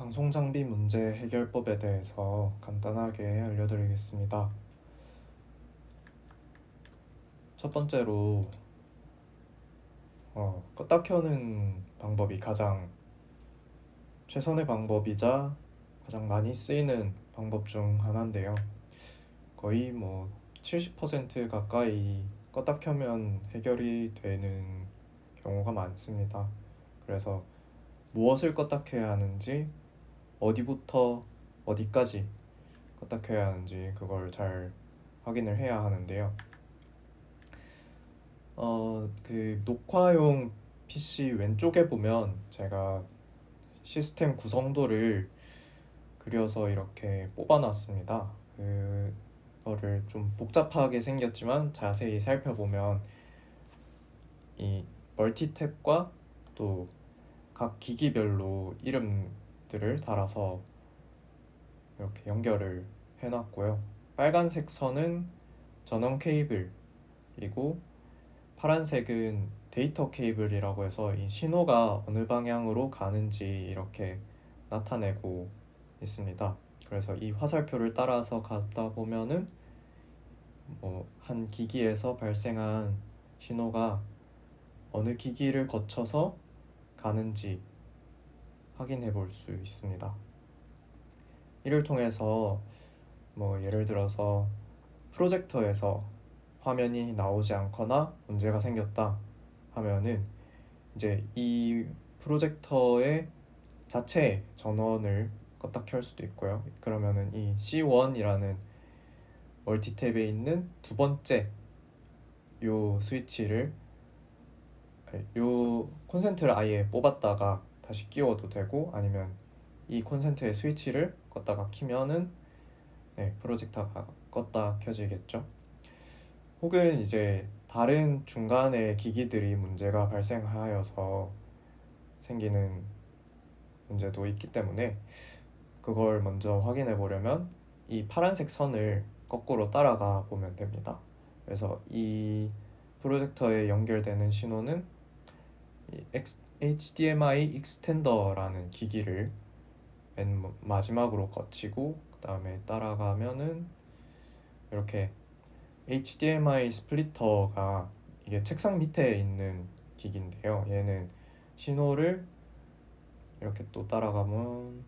방송 장비 문제 해결법에 대해서 간단하게 알려드리겠습니다. 첫 번째로 껐다 켜는 방법이 가장 최선의 방법이자 가장 많이 쓰이는 방법 중 하나인데요. 거의 70% 가까이 껐다 켜면 해결이 되는 경우가 많습니다. 그래서 무엇을 껐다 켜야 하는지, 어디부터 어디까지 껐다 켜야 하는지 그걸 잘 확인을 해야 하는데요. 그 녹화용 PC 왼쪽에 보면 제가 시스템 구성도를 그려서 이렇게 뽑아놨습니다. 그거를 좀 복잡하게 생겼지만 자세히 살펴보면 이 멀티탭과 또 각 기기별로 이름들을 달아서 이렇게 연결을 해놨고요. 빨간색 선은 전원 케이블이고 파란색은 데이터 케이블이라고 해서 이 신호가 어느 방향으로 가는지 이렇게 나타내고 있습니다. 그래서 이 화살표를 따라서 가다 보면은 한 기기에서 발생한 신호가 어느 기기를 거쳐서 가는지 확인해 볼 수 있습니다. 이를 통해서 예를 들어서 프로젝터에서 화면이 나오지 않거나 문제가 생겼다 하면은 이제 이 프로젝터의 자체 전원을 껐다 켤 수도 있고요. 그러면은 이 C1이라는 멀티탭에 있는 두 번째 요 스위치를 요 콘센트를 아예 뽑았다가 다시 끼워도 되고, 아니면 이 콘센트의 스위치를 껐다가 키면은 프로젝터가 껐다 켜지겠죠. 혹은 이제 다른 중간에 기기들이 문제가 발생하여서 생기는 문제도 있기 때문에 그걸 먼저 확인해 보려면 이 파란색 선을 거꾸로 따라가 보면 됩니다. 그래서 이 프로젝터에 연결되는 신호는 이 HDMI 익스텐더라는 기기를 맨 마지막으로 거치고 그 다음에 따라가면은 이렇게 HDMI 스플리터가 이게 책상 밑에 있는 기기인데요. 얘는 신호를 이렇게 또 따라가면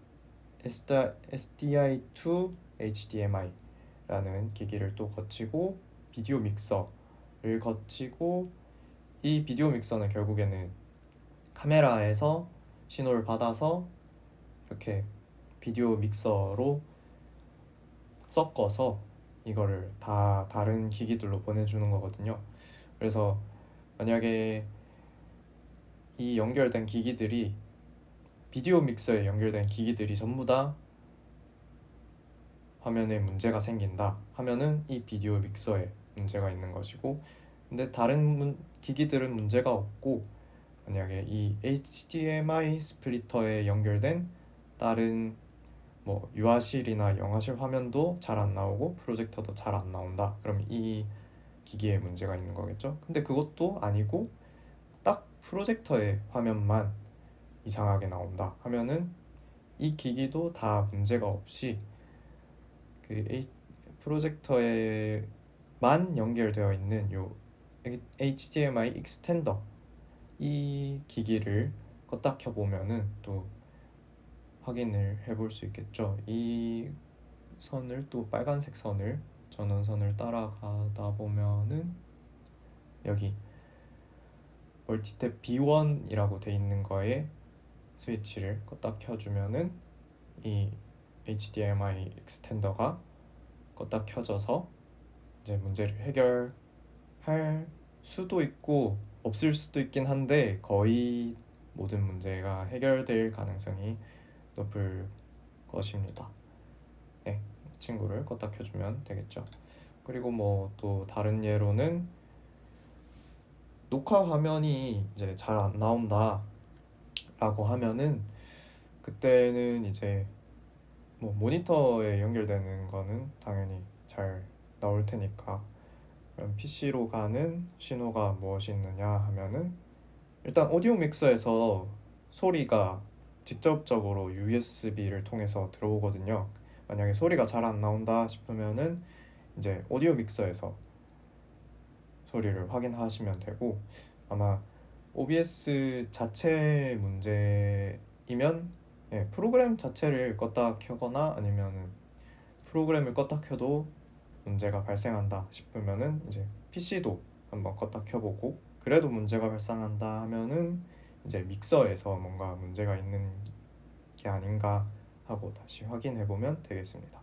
SDI to HDMI라는 기기를 또 거치고 비디오 믹서를 거치고, 이 비디오 믹서는 결국에는 카메라에서 신호를 받아서 이렇게 비디오 믹서로 섞어서 이거를 다 다른 기기들로 보내주는 거거든요. 그래서 만약에 이 연결된 기기들이 비디오 믹서에 연결된 기기들이 전부 다 화면에 문제가 생긴다 하면은 이 비디오 믹서에 문제가 있는 것이고, 근데 다른 기기들은 문제가 없고 만약에 이 HDMI 스플리터에 연결된 다른 유아실이나 영화실 화면도 잘 안 나오고 프로젝터도 잘 안 나온다, 그럼 이 기기에 문제가 있는 거겠죠. 근데 그것도 아니고 딱 프로젝터의 화면만 이상하게 나온다 하면은 이 기기도 다 문제가 없이 그 프로젝터에만 연결되어 있는 요 HDMI 익스텐더 이 기기를 껐다 켜보면은 또 확인을 해볼 수 있겠죠. 이 선을 또 빨간색 선을 전원선을 따라가다 보면은 여기 멀티탭 B1이라고 돼 있는 거에 스위치를 껐다 켜주면은 이 HDMI 익스텐더가 껐다 켜져서 이제 문제를 해결할 수도 있고 없을 수도 있긴 한데 거의 모든 문제가 해결될 가능성이 높을 것입니다. 네, 친구를 껐다 켜주면 되겠죠. 그리고 또 다른 예로는 녹화 화면이 이제 잘 안 나온다 라고 하면은 그때는 이제 모니터에 연결되는 거는 당연히 잘 나올 테니까, 그럼 PC로 가는 신호가 무엇이 있느냐 하면은 일단 오디오 믹서에서 소리가 직접적으로 USB를 통해서 들어오거든요. 만약에 소리가 잘 안 나온다 싶으면은 이제 오디오 믹서에서 소리를 확인하시면 되고, 아마 OBS 자체 문제이면 프로그램 자체를 껐다 켜거나 아니면은 프로그램을 껐다 켜도 문제가 발생한다 싶으면은 이제 PC도 한번 껐다 켜보고, 그래도 문제가 발생한다 하면은 이제 믹서에서 뭔가 문제가 있는 게 아닌가 하고 다시 확인해 보면 되겠습니다.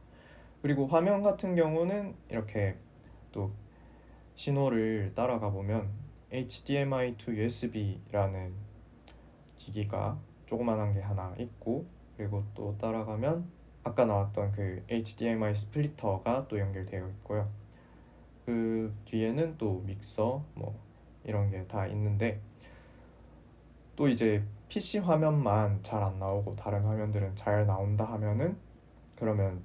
그리고 화면 같은 경우는 이렇게 또 신호를 따라가 보면 HDMI to USB라는 기기가 조그만한 게 하나 있고, 그리고 또 따라가면 아까 나왔던 그 HDMI 스플리터가 또 연결되어 있고요. 그 뒤에는 또 믹서 뭐 이런 게 다 있는데, 또 이제 PC 화면만 잘 안 나오고 다른 화면들은 잘 나온다 하면은, 그러면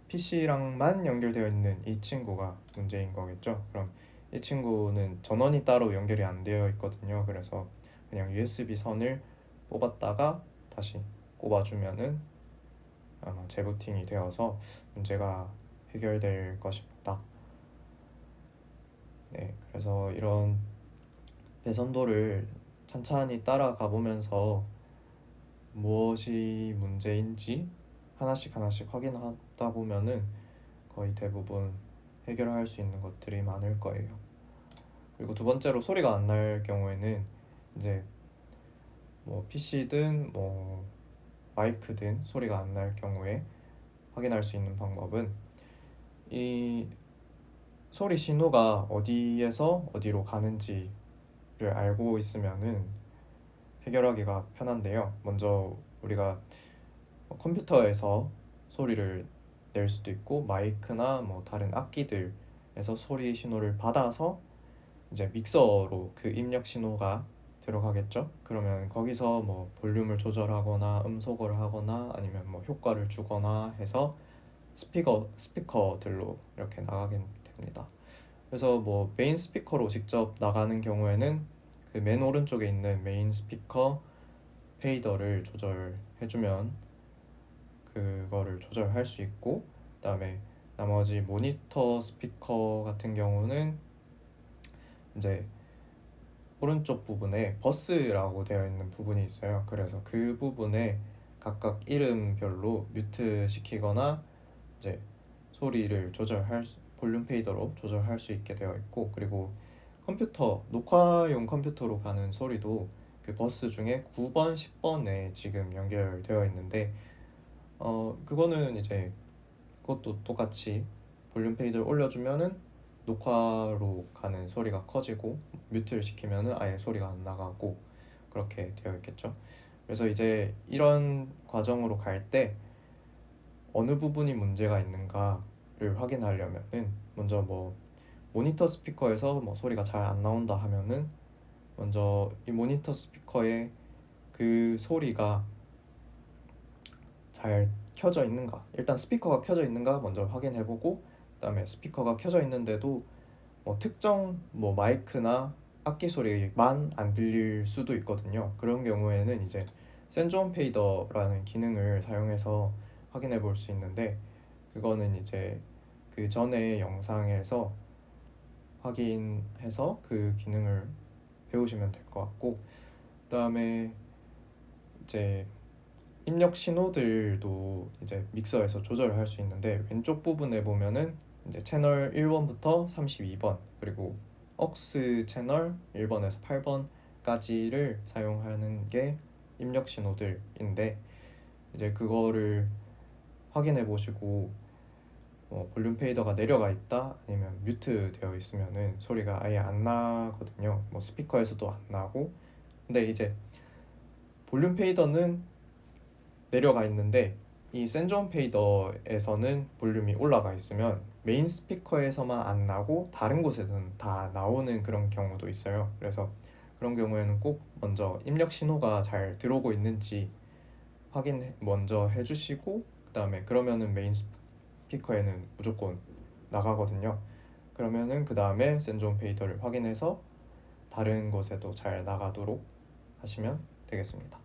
PC랑만 연결되어 있는 이 친구가 문제인 거겠죠. 그럼 이 친구는 전원이 따로 연결이 안 되어 있거든요. 그래서 그냥 USB 선을 뽑았다가 다시 꼽아주면은 아마 재부팅이 되어서 문제가 해결될 것입니다. 네, 그래서 이런 배선도를 찬찬히 따라가 보면서 무엇이 문제인지 하나씩 하나씩 확인하다 보면은 거의 대부분 해결할 수 있는 것들이 많을 거예요. 그리고 두 번째로 소리가 안 날 경우에는 이제 뭐 PC든 뭐 마이크든 소리가 안 날 경우에 확인할 수 있는 방법은, 이 소리 신호가 어디에서 어디로 가는지를 알고 있으면은 해결하기가 편한데요. 먼저 우리가 컴퓨터에서 소리를 낼 수도 있고, 마이크나 뭐 다른 악기들에서 소리 신호를 받아서 이제 믹서로 그 입력 신호가 들어가겠죠. 그러면 거기서 뭐 볼륨을 조절하거나 음소거를 하거나 아니면 뭐 효과를 주거나 해서 스피커들로 이렇게 나가게 됩니다. 그래서 뭐 메인 스피커로 직접 나가는 경우에는 그 맨 오른쪽에 있는 메인 스피커 페이더를 조절해주면 그거를 조절할 수 있고, 그다음에 나머지 모니터 스피커 같은 경우는 이제 오른쪽 부분에 버스라고 되어 있는 부분이 있어요. 그래서 그 부분에 각각 이름별로 뮤트 시키거나 이제 소리를 볼륨 페이더로 조절할 수 있게 되어 있고, 그리고 녹화용 컴퓨터로 가는 소리도 그 버스 중에 9번, 10번에 지금 연결되어 있는데, 그거는 이제 그것도 똑같이 볼륨 페이드를 올려주면은 녹화로 가는 소리가 커지고, 뮤트를 시키면은 아예 소리가 안 나가고 그렇게 되어 있겠죠. 그래서 이제 이런 과정으로 갈 때 어느 부분이 문제가 있는가를 확인하려면은, 먼저 뭐 모니터 스피커에서 뭐 소리가 잘 안 나온다 하면은 먼저 이 모니터 스피커에 그 소리가 잘 켜져 있는가, 일단 스피커가 켜져 있는가 먼저 확인해보고, 그다음에 스피커가 켜져 있는데도 뭐 특정 뭐 마이크나 악기 소리만 안 들릴 수도 있거든요. 그런 경우에는 이제 센존 페이더라는 기능을 사용해서 확인해 볼 수 있는데, 그거는 이제 그 전에 영상에서 확인해서 그 기능을 배우시면 될 것 같고, 그다음에 이제 입력 신호들도 이제 믹서에서 조절할 수 있는데, 왼쪽 부분에 보면은 이제 채널 1번부터 32번, 그리고 억스 채널 1번에서 8번까지를 사용하는 게 입력 신호들인데, 이제 그거를 확인해 보시고 볼륨 페이더가 내려가 있다 아니면 뮤트 되어 있으면은 소리가 아예 안 나거든요. 뭐 스피커에서도 안 나고. 근데 이제 볼륨 페이더는 내려가 있는데 이 센존 페이더에서는 볼륨이 올라가 있으면 메인 스피커에서만 안 나고 다른 곳에서는 다 나오는 그런 경우도 있어요. 그래서 그런 경우에는 꼭 먼저 입력 신호가 잘 들어오고 있는지 확인 먼저 해주시고, 그다음에 그러면은 메인 스피커에는 무조건 나가거든요. 그러면은 그 다음에 센존 페이더를 확인해서 다른 곳에도 잘 나가도록 하시면 되겠습니다.